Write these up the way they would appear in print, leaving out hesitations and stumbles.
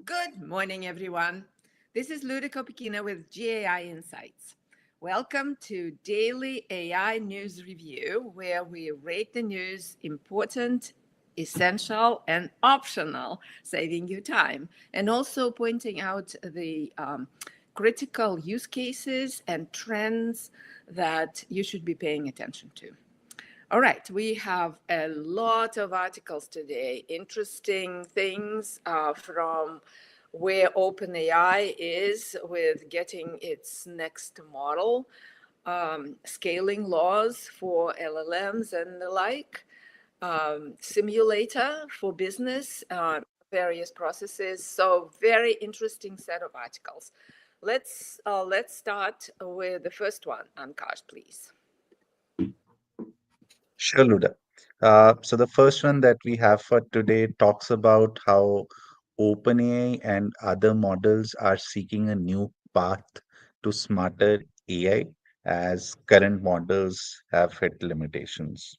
Good morning, everyone. This is Luda Kopikina with GAI Insights. Welcome to Daily AI News Review, where we rate the news important, essential, and optional, saving you time, and also pointing out the critical use cases and trends that you should be paying attention to. All right, we have a lot of articles today, interesting things from where OpenAI is with getting its next model, scaling laws for LLMs and the like, simulator for business, various processes. So very interesting set of articles. Let's start with the first one. Ankash, please. Sure, Luda. So the first one that we have for today talks about how OpenAI and other models are seeking a new path to smarter AI as current models have hit limitations.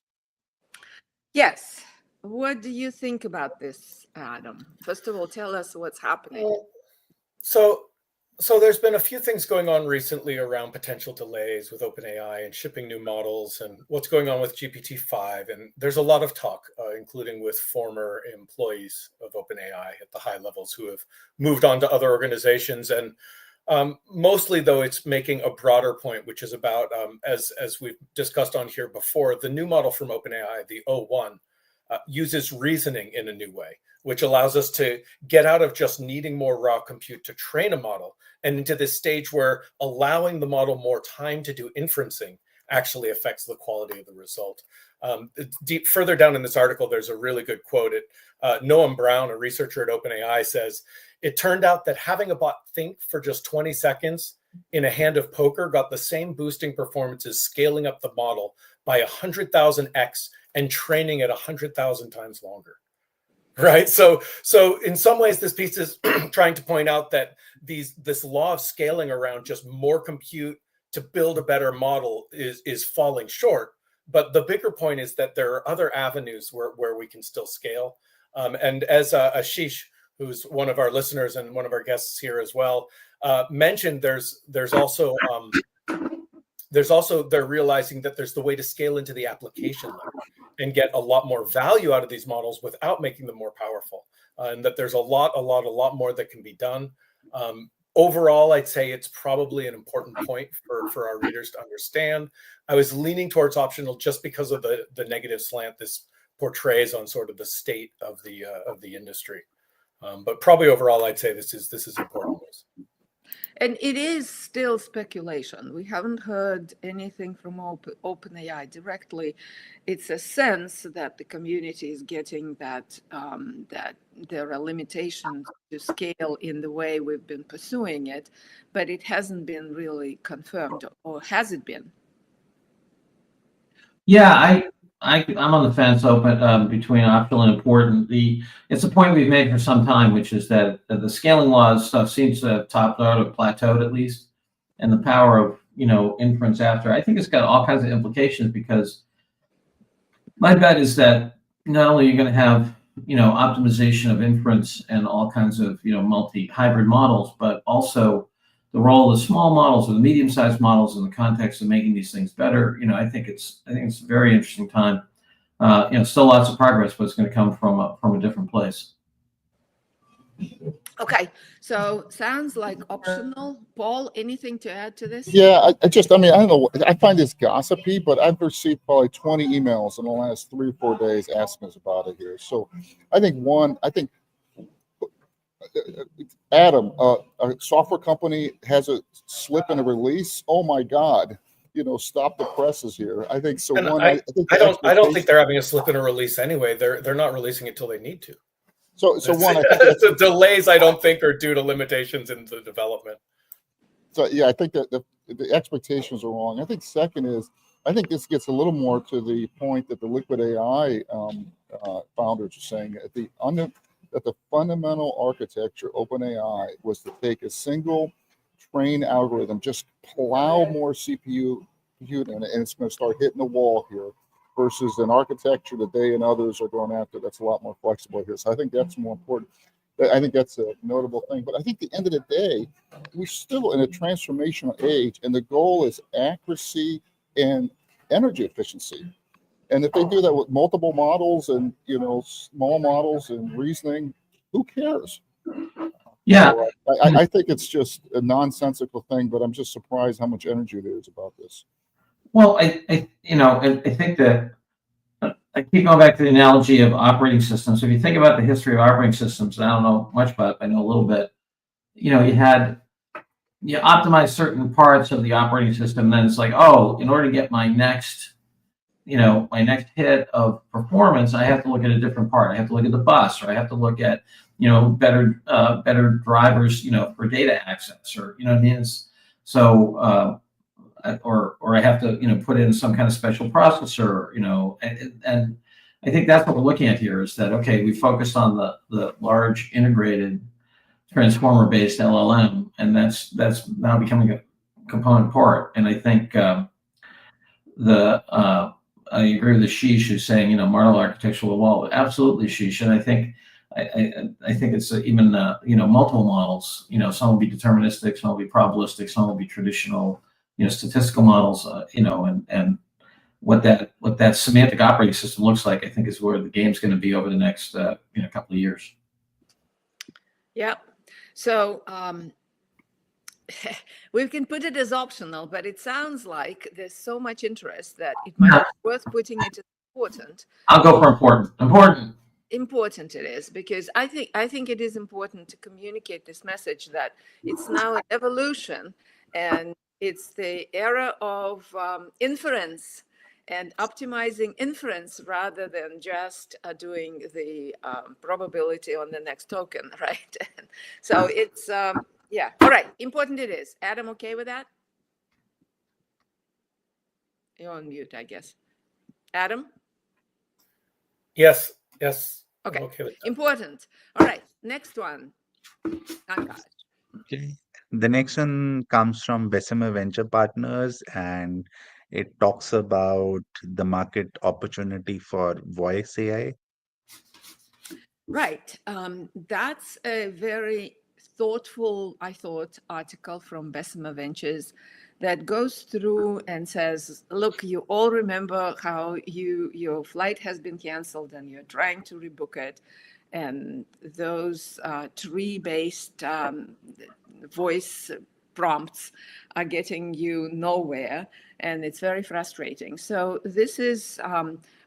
Yes. What do you think about this, Adam? First of all, tell us what's happening. So, so there's been a few things going on recently around potential delays with OpenAI and shipping new models and what's going on with GPT-5. And there's a lot of talk, including with former employees of OpenAI at the high levels who have moved on to other organizations. And mostly, though, it's making a broader point, which is about, as we've discussed on here before, the new model from OpenAI, the O1, uses reasoning in a new way, which allows us to get out of just needing more raw compute to train a model and into this stage where allowing the model more time to do inferencing actually affects the quality of the result. Further down in this article, there's a really good quote. Noam Brown, a researcher at OpenAI, says, "It turned out that having a bot think for just 20 seconds in a hand of poker got the same boosting performance as scaling up the model by 100,000x and training it 100,000 times longer." Right. So in some ways, this piece is trying to point out that this law of scaling around just more compute to build a better model is falling short. But the bigger point is that there are other avenues where we can still scale. And as Ashish, who's one of our listeners and one of our guests here as well, mentioned, there's also they're realizing that there's the way to scale into the application layer and get a lot more value out of these models without making them more powerful, and that there's a lot more that can be done. Overall, I'd say it's probably an important point for our readers to understand. I was leaning towards optional just because of the negative slant this portrays on sort of the state of the industry. But probably overall, I'd say this is important news. And it is still speculation. We haven't heard anything from OpenAI directly. It's a sense that the community is getting that there are limitations to scale in the way we've been pursuing it, but it hasn't been really confirmed, or has it been? Yeah, I'm on the fence between optional and important. It's a point we've made for some time, which is that the scaling laws stuff seems to have topped out or plateaued at least, and the power of inference after. I think it's got all kinds of implications, because my bet is that not only are you going to have optimization of inference and all kinds of multi-hybrid models, but also the role of the small models or the medium-sized models in the context of making these things better. I think it's a very interesting time. Still lots of progress, but it's going to come from a different place. Okay, so sounds like optional. Paul, anything to add to this? Yeah, I don't know. I find this gossipy, but I've received probably 20 emails in the last 3 or 4 days asking us about it here. So I think Adam, a software company has a slip in a release. Oh my God. Stop the presses here. I think so. I don't think they're having a slip in a release anyway. They're not releasing it till they need to. So one, I think the delays, I don't think, are due to limitations in the development. So yeah, I think that the expectations are wrong. I think second is, I think this gets a little more to the point that the Liquid AI founders are saying that the fundamental architecture OpenAI was to take a single train algorithm, just plow more CPU compute in it, and it's going to start hitting the wall here, versus an architecture that they and others are going after that's a lot more flexible here. So I think that's more important. I think that's a notable thing. But I think at the end of the day, we're still in a transformational age, and the goal is accuracy and energy efficiency. And if they do that with multiple models and small models and reasoning, who cares? Yeah. So, I think it's just a nonsensical thing, but I'm just surprised how much energy there is about this. Well, I think that I keep going back to the analogy of operating systems. If you think about the history of operating systems, and I don't know much about it, but I know a little bit. You optimize certain parts of the operating system, and then it's like, oh, in order to get my next hit of performance, I have to look at a different part. I have to look at the bus, or I have to look at better drivers, for data access, or what I mean. So or I have to put in some kind of special processor, and I think that's what we're looking at here, is that, okay, we focused on the large integrated transformer based LLM, and that's now becoming a component part. And I think I agree with Ashish, who's saying model architecture will evolve. Absolutely, Ashish. And I think it's even multiple models. Some will be deterministic, some will be probabilistic, some will be traditional statistical models. And what that semantic operating system looks like, I think, is where the game's going to be over the next couple of years. Yeah. So we can put it as optional, but it sounds like there's so much interest that it might be worth putting it as important. I'll go for important. Important it is, because I think it is important to communicate this message that it's now an evolution, and it's the era of inference and optimizing inference rather than just doing the probability on the next token, right? So it's yeah. All right, important it is. Adam, okay with that? You're on mute, I guess. Adam? Yes. Okay. Okay with that. Important. All right. Next one. Okay. The next one comes from Bessemer Venture Partners, and it talks about the market opportunity for voice AI. Right. That's a very thoughtful, I thought, article from Bessemer Ventures that goes through and says, look, you all remember how your flight has been canceled and you're trying to rebook it. And those tree-based voice prompts are getting you nowhere, and it's very frustrating. So this is,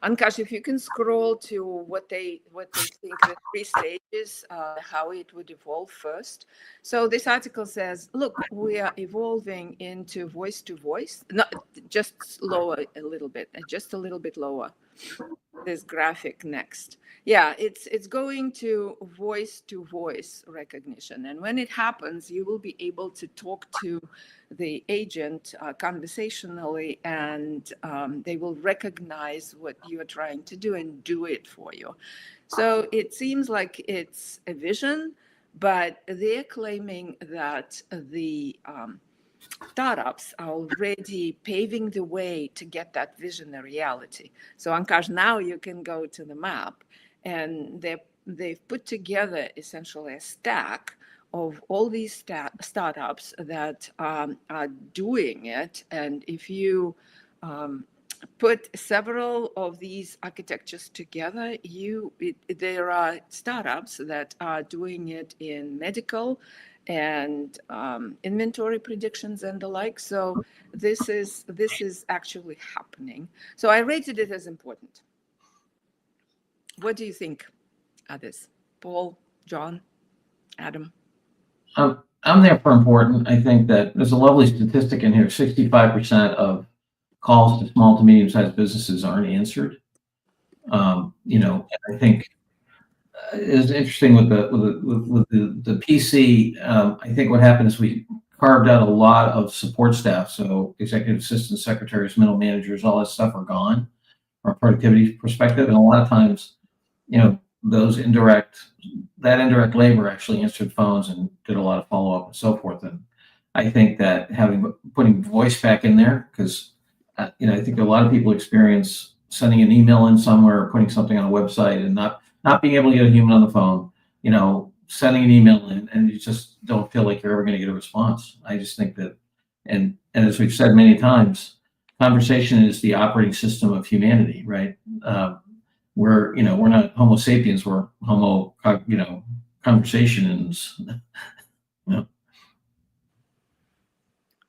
Ankash, if you can scroll to what they think the 3 stages, how it would evolve first. So this article says, look, we are evolving into voice to voice, not just lower a little bit, just a little bit lower. This graphic next. Yeah, it's going to voice recognition. And when it happens, you will be able to talk to the agent conversationally, and they will recognize what you are trying to do and do it for you. So it seems like it's a vision, but they're claiming that the startups are already paving the way to get that vision a reality. So Ankash, now you can go to the map, and they've put together essentially a stack of all these startups that are doing it. And if you put several of these architectures together, there are startups that are doing it in medical and inventory predictions and the like. So this is actually happening. So I rated it as important. What do you think, others? Paul, John, Adam? I'm there for important. I think that there's a lovely statistic in here. 65% of calls to small to medium-sized businesses aren't answered. I think it's interesting with the PC. I think what happened is we carved out a lot of support staff. So executive assistants, secretaries, middle managers, all that stuff are gone from a productivity perspective. And a lot of times, that indirect labor actually answered phones and did a lot of follow-up and so forth. And I think that putting voice back in there, because I think a lot of people experience sending an email in somewhere or putting something on a website and not being able to get a human on the phone, sending an email in and you just don't feel like you're ever going to get a response. I just think that, and as we've said many times, conversation is the operating system of humanity, right? We're not Homo sapiens, we're Homo, conversations.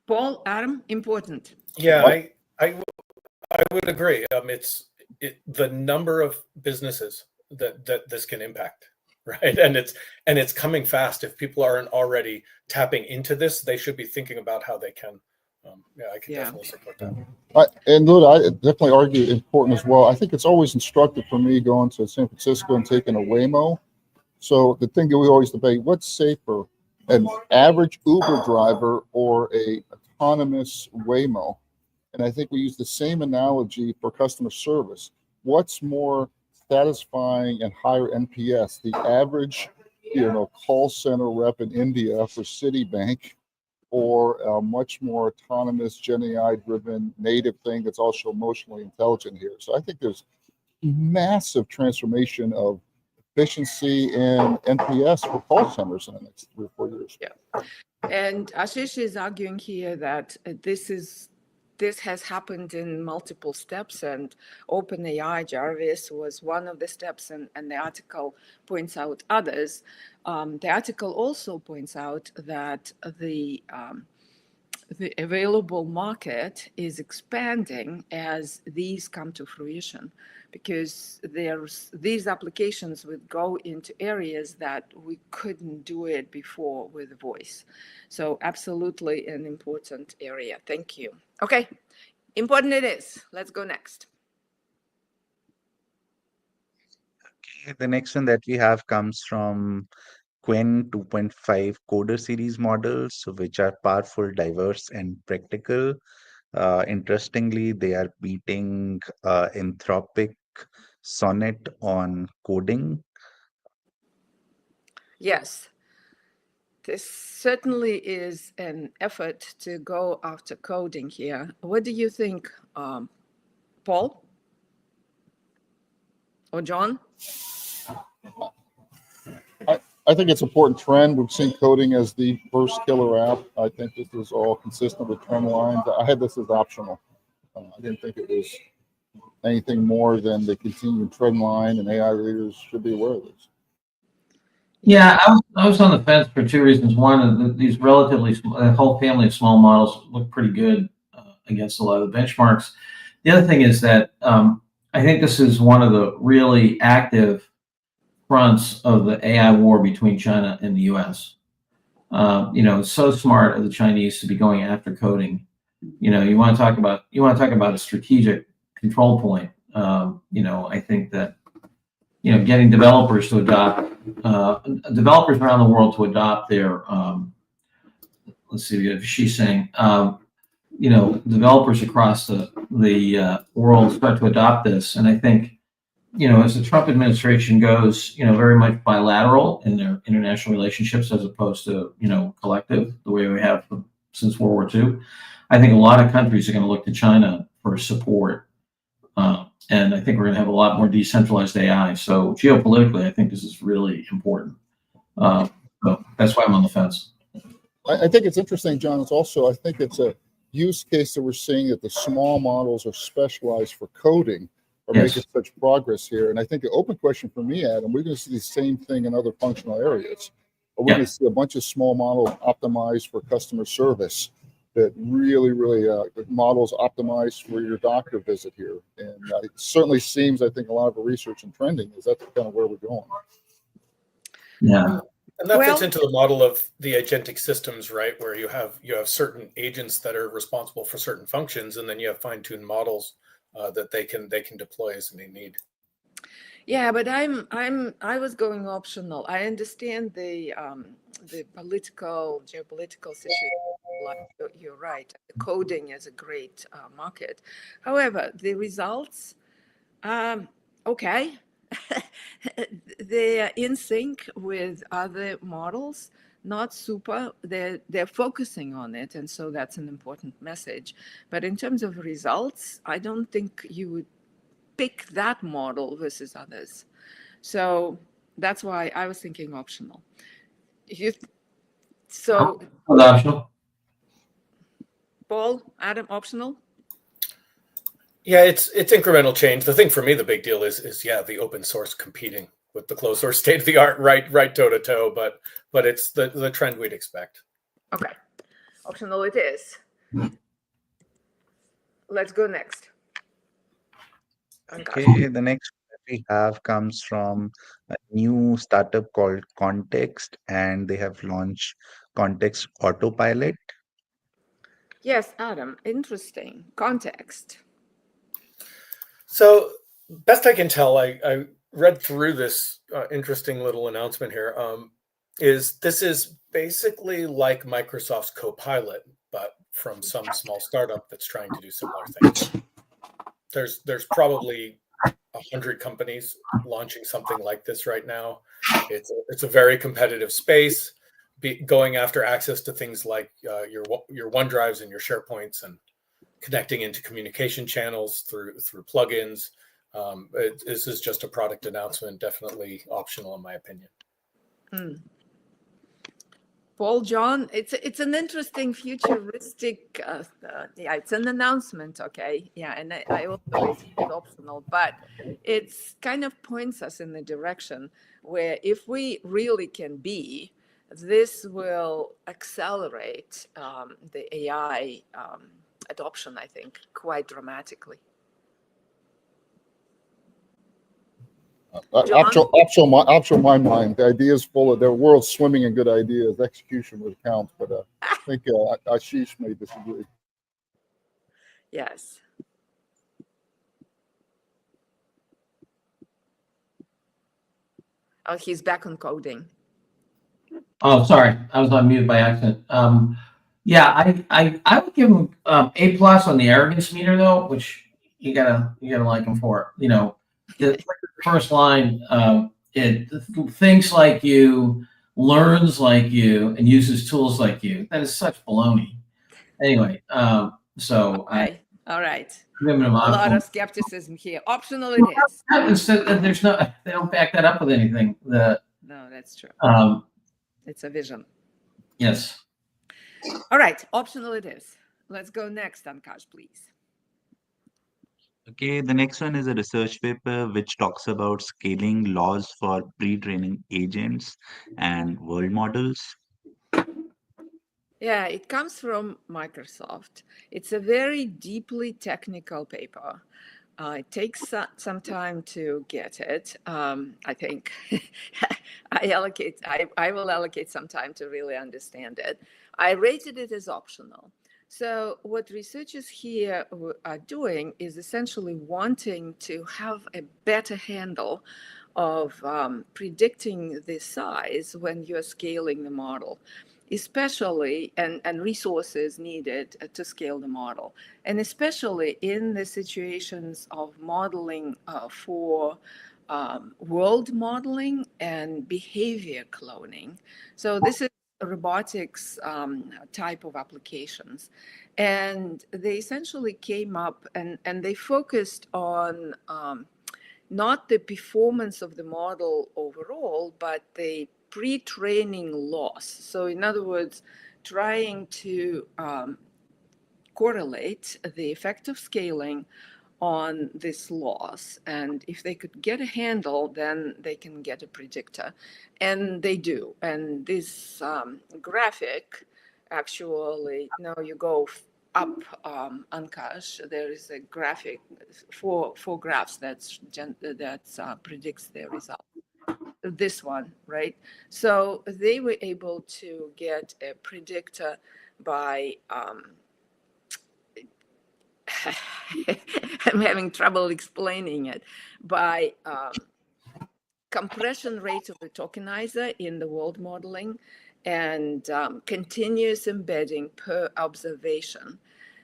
Paul, Adam, important. Yeah, I would agree. It's the number of businesses that this can impact, right? And it's coming fast. If people aren't already tapping into this, they should be thinking about how they can. I can definitely support that. And Lud, I definitely argue important as well. I think it's always instructive for me going to San Francisco and taking a Waymo. So the thing that we always debate, what's safer, an average Uber driver or a autonomous Waymo? And I think we use the same analogy for customer service. What's more satisfying and higher NPS, the average, call center rep in India for Citibank, or a much more autonomous Gen AI driven native thing that's also emotionally intelligent here? So I think there's massive transformation of efficiency and NPS for call centers in the next 3 or 4 years. Yeah. And Ashish is arguing here that this has happened in multiple steps, and OpenAI Jarvis was one of the steps, and the article points out others. The article also points out that the available market is expanding as these come to fruition, because these applications would go into areas that we couldn't do it before with voice. So absolutely an important area. Thank you. Okay, important it is. Let's go next. Okay, the next one that we have comes from Quen 2.5 coder series models, which are powerful, diverse, and practical. Interestingly, they are beating Anthropic Sonnet on coding. Yes, this certainly is an effort to go after coding here. What do you think, Paul or John? I think it's an important trend. We've seen coding as the first killer app. I think this is all consistent with trend lines. I had this as optional. I didn't think it was anything more than the continued trend line, and AI leaders should be aware of this. Yeah, I was on the fence for two reasons. One, these relatively a whole family of small models look pretty good against a lot of the benchmarks. The other thing is that I think this is one of the really active fronts of the AI war between China and the U.S. It's so smart of the Chinese to be going after coding. You want to talk about a strategic control point. I think that getting developers to adopt developers around the world to adopt their let's see if she's saying developers across the world start to adopt this, and I think as the Trump administration goes very much bilateral in their international relationships as opposed to collective the way we have since World War II, I think a lot of countries are going to look to China for support. And I think we're going to have a lot more decentralized AI. So geopolitically, I think this is really important. So that's why I'm on the fence. I think it's interesting, John. I think it's a use case that we're seeing that the small models are specialized for coding are making such progress here. And I think the open question for me, Adam, we're going to see the same thing in other functional areas. We're going to see a bunch of small models optimized for customer service, that really models optimized for your doctor visit here. And it certainly seems, I think, a lot of the research and trending is that's kind of where we're going. Yeah. And that fits into the model of the agentic systems, right? Where you have certain agents that are responsible for certain functions, and then you have fine-tuned models that they can deploy as they need. Yeah, but I was going optional. I understand the geopolitical situation. You're right. Coding is a great market. However, the results, okay, they are in sync with other models. Not super. They're focusing on it, and so that's an important message. But in terms of results, I don't think you would pick that model versus others. So That's why I was thinking optional. So optional. Paul, Adam, optional? Yeah, it's incremental change. The thing for me, the big deal is the open source competing with the closed source state of the art, right toe to toe. But it's the trend we'd expect. Okay, optional it is. Let's go next. Okay, the next one that we have comes from a new startup called Context, and they have launched Context Autopilot. Yes, Adam, interesting. Context. So best I can tell, I read through this interesting little announcement here. This is basically like Microsoft's Copilot, but from some small startup that's trying to do similar things. There's probably 100 companies launching something like this right now. It's a very competitive space, going after access to things like your OneDrives and your SharePoints, and connecting into communication channels through plugins. This is just a product announcement, definitely optional in my opinion. Paul, John, it's an interesting futuristic, yeah, it's an announcement, okay? Yeah, and I also raised it optional, but it's kind of points us in the direction where if we really can be, this will accelerate the AI adoption, I think, quite dramatically. Optional my mind. The idea is full of the world's swimming in good ideas. Execution would count, but I think Ashish may disagree. Yes. Oh, he's back on coding. Oh, sorry, I was on mute by accident. Yeah, I would give him A+ on the arrogance meter though, which you gotta like him for. You know, the first line, it thinks like you, learns like you, and uses tools like you. That is such baloney. Anyway, so Okay. All right. give him an A lot optional. of skepticism here. Optional it is. There's no, they don't back that up with anything. No, that's true. It's a vision. Yes. All right, optional it is. Let's go next, Ankash, please. Okay, the next one is a research paper which talks about scaling laws for pre-training agents and world models. Yeah, it comes from Microsoft. It's a very deeply technical paper. It takes some time to get it. I think I will allocate some time to really understand it. I rated it as optional. So what researchers here are doing is essentially wanting to have a better handle of predicting the size when you're scaling the model, especially and resources needed to scale the model, and especially in the situations of modeling for world modeling and behavior cloning. So this is robotics type of applications. And they essentially came up and they focused on not the performance of the model overall, but the pre-training loss. So in other words, trying to correlate the effect of scaling on this loss. And if they could get a handle, then they can get a predictor. And they do. And this graphic actually, now you go up Ankash, there is a graphic, four graphs that predicts the result. This one, right? So they were able to get a predictor by I'm having trouble explaining it, by compression rate of the tokenizer in the world modeling and continuous embedding per observation.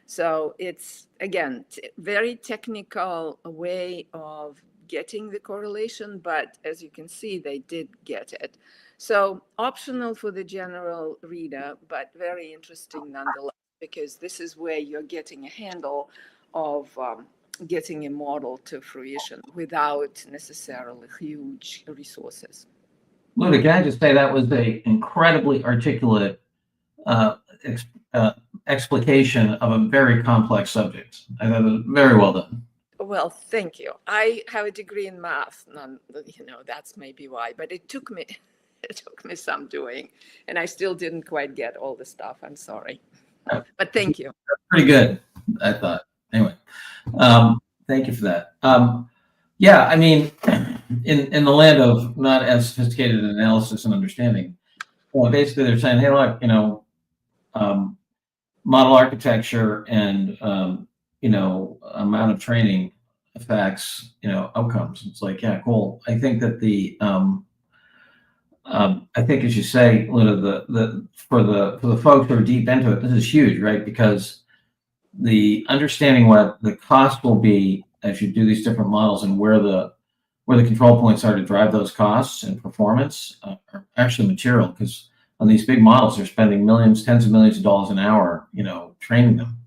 So it's, again, very technical way of getting the correlation, but as you can see, they did get it. So optional for the general reader, but very interesting nonetheless, because this is where you're getting a handle of getting a model to fruition without necessarily huge resources. Luda, can I just say that was a incredibly articulate uh, ex- uh, explication of a very complex subject. I thought it was very well done. Well, thank you. I have a degree in math. That's maybe why, but it took me it took me some doing, and I still didn't quite get all the stuff. I'm sorry, but thank you. Pretty good, I thought. Anyway, thank you for that. Yeah, I mean, in the land of not as sophisticated analysis and understanding, well, basically they're saying, hey, look, model architecture and amount of training affects outcomes. It's like, yeah, cool. I think that I think, as you say, Luna, for the folks who are deep into it, this is huge, right? Because the understanding what the cost will be as you do these different models and where the control points are to drive those costs and performance are actually material, because on these big models, they're spending millions, tens of millions of dollars an hour, training them.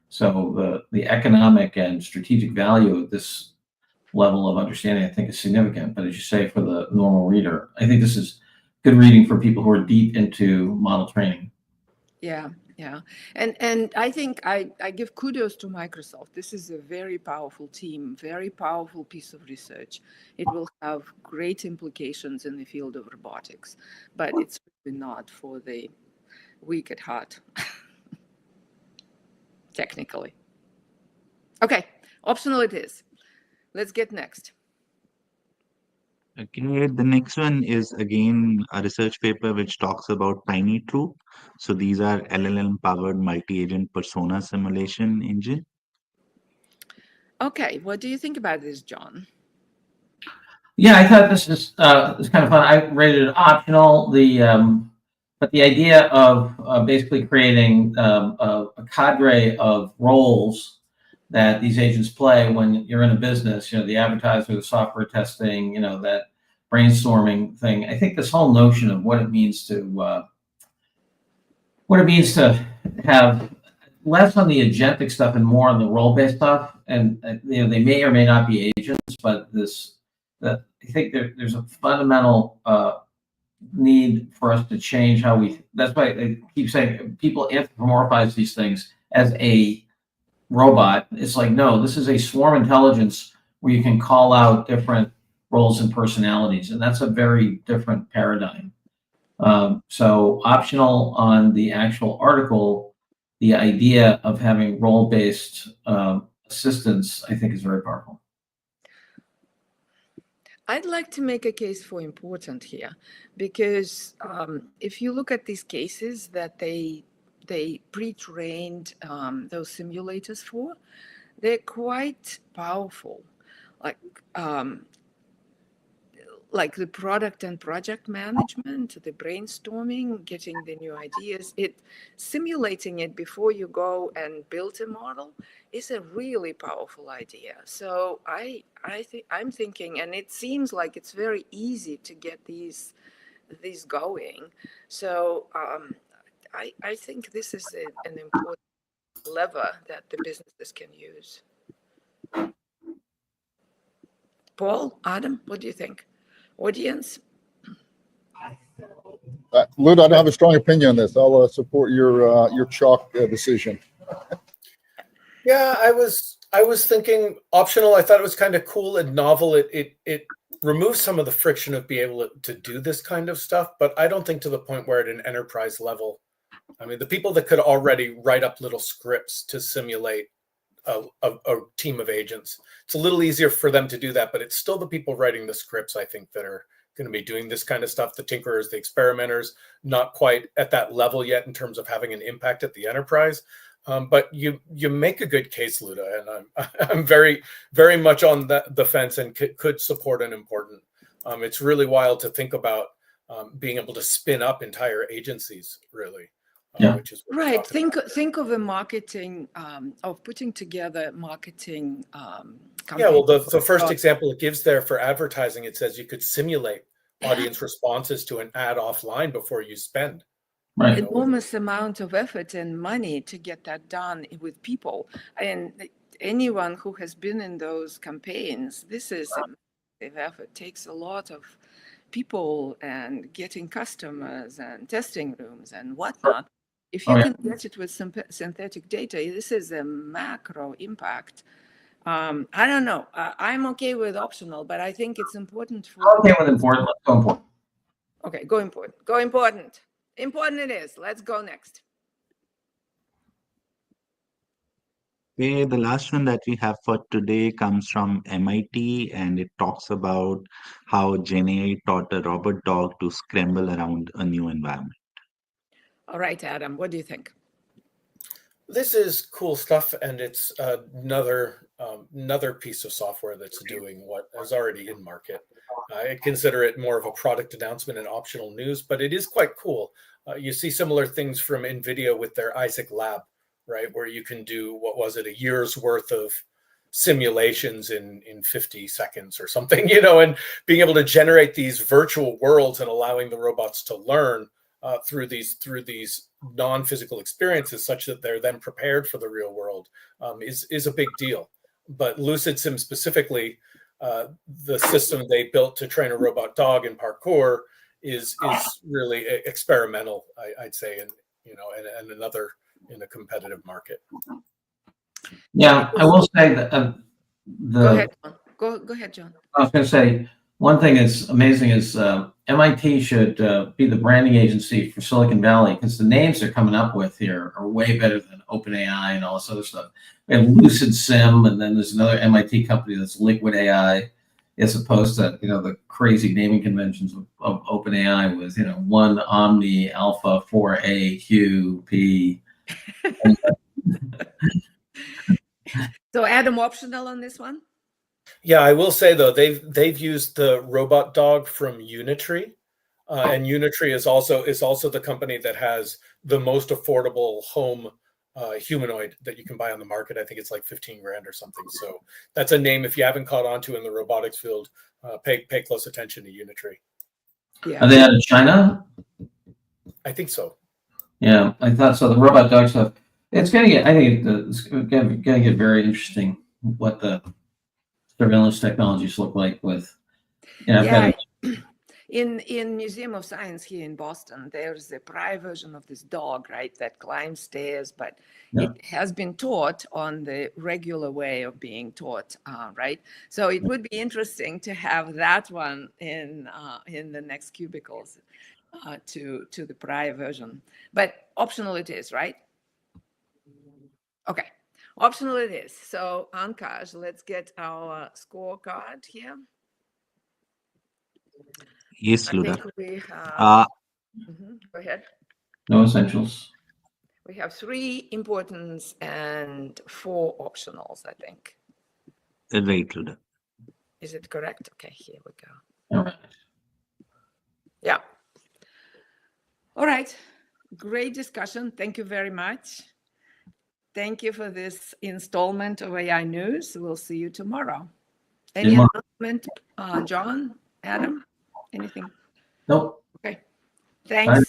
So the economic and strategic value of this level of understanding, I think, is significant. But as you say, for the normal reader, I think this is good reading for people who are deep into model training. Yeah, yeah. And I think I give kudos to Microsoft. This is a very powerful team, very powerful piece of research. It will have great implications in the field of robotics, but it's really not for the weak at heart, technically. Okay, optional it is. Let's get next. Okay, the next one is again a research paper which talks about Tiny True. So these are LLM-powered multi-agent persona simulation engine. Okay, what do you think about this, John? Yeah, I thought this is kind of fun. I rated it optional. But the idea of basically creating a cadre of roles that these agents play when you're in a business, the advertiser, the software testing, that brainstorming thing. I think this whole notion of what it means to have less on the agentic stuff and more on the role-based stuff, and they may or may not be agents, but I think there's a fundamental need for us to change how we. That's why I keep saying people anthropomorphize these things as a robot. It's like, no, this is a swarm intelligence where you can call out different roles and personalities, and that's a very different paradigm. So optional on the actual article, the idea of having role-based assistance, I think, is very powerful. I'd like to make a case for important here, because if you look at these cases that they pre-trained those simulators for, they're quite powerful. Like the product and project management, the brainstorming, getting the new ideas, simulating it before you go and build a model is a really powerful idea. So I'm thinking, and it seems like it's very easy to get these going. So I think this is an important lever that the businesses can use. Paul, Adam, what do you think? Audience? Lud, I don't have a strong opinion on this. I'll support your chalk decision. Yeah, I was thinking optional. I thought it was kind of cool and novel. It removes some of the friction of being able to do this kind of stuff, but I don't think to the point where at an enterprise level. I mean, the people that could already write up little scripts to simulate a team of agents, it's a little easier for them to do that, but it's still the people writing the scripts, I think, that are going to be doing this kind of stuff. The tinkerers, the experimenters, not quite at that level yet in terms of having an impact at the enterprise. But you make a good case, Luda, and I'm very, very much on the fence and could support an important. It's really wild to think about being able to spin up entire agencies, really. Yeah. Which is right. Think of a marketing of putting together marketing. Yeah, well, the first example it gives there for advertising, it says you could simulate audience responses to an ad offline before you spend. Right. Enormous amount of effort and money to get that done with people. And anyone who has been in those campaigns, this is a massive effort. It takes a lot of people and getting customers and testing rooms and whatnot. If Oh, you yeah. can get it with synthetic data, this is a macro impact. I don't know. I'm okay with optional, but I think it's important for. Okay, with important. Let's go important. Okay, go important. Go important. Important it is. Let's go next. Okay, the last one that we have for today comes from MIT, and it talks about how GenAI taught a robot dog to scramble around a new environment. All right, Adam, what do you think? This is cool stuff, and it's another piece of software that's doing what is already in market. I consider it more of a product announcement and optional news, but it is quite cool. You see similar things from NVIDIA with their Isaac Lab, right, where you can do, what was it, a year's worth of simulations in 50 seconds or something, and being able to generate these virtual worlds and allowing the robots to learn through these non-physical experiences, such that they're then prepared for the real world, is a big deal. But LucidSim specifically, the system they built to train a robot dog in parkour is really experimental, I'd say, and another in a competitive market. Yeah, I will say that Go ahead, John. Go ahead, John. I was going to say, one thing is amazing is MIT should be the branding agency for Silicon Valley, because the names they're coming up with here are way better than OpenAI and all this other stuff. We have LucidSim, and then there's another MIT company that's Liquid AI, as opposed to the crazy naming conventions of OpenAI with 1 Omni Alpha 4A Q P. So Adam, optional on this one? Yeah, I will say though, they've used the robot dog from Unitree, and Unitree is also the company that has the most affordable home humanoid that you can buy on the market. I think it's like 15 grand or something. So that's a name, if you haven't caught on to in the robotics field, pay close attention to Unitree. Yeah. Are they out of China? I think so. Yeah, I thought so. The robot dog stuff. It's gonna get. I think it's gonna get very interesting. What the surveillance technologies look like with. Yeah. In Museum of Science here in Boston, there's a prior version of this dog, right, that climbs stairs, but it has been taught on the regular way of being taught, right? So it would be interesting to have that one in the next cubicles to the prior version. But optional it is, right? Okay, optional it is. So Ankash, let's get our scorecard here. Yes, I Luda. think we have. Go ahead. No essentials. We have 3 importance and 4 optionals, I think. Right, Luda. Is it correct? Okay, here we go. All right. Yeah. All right. Great discussion. Thank you very much. Thank you for this installment of AI News. We'll see you tomorrow. Any announcement, John, Adam? Anything? Nope. Okay. Thanks. Bye.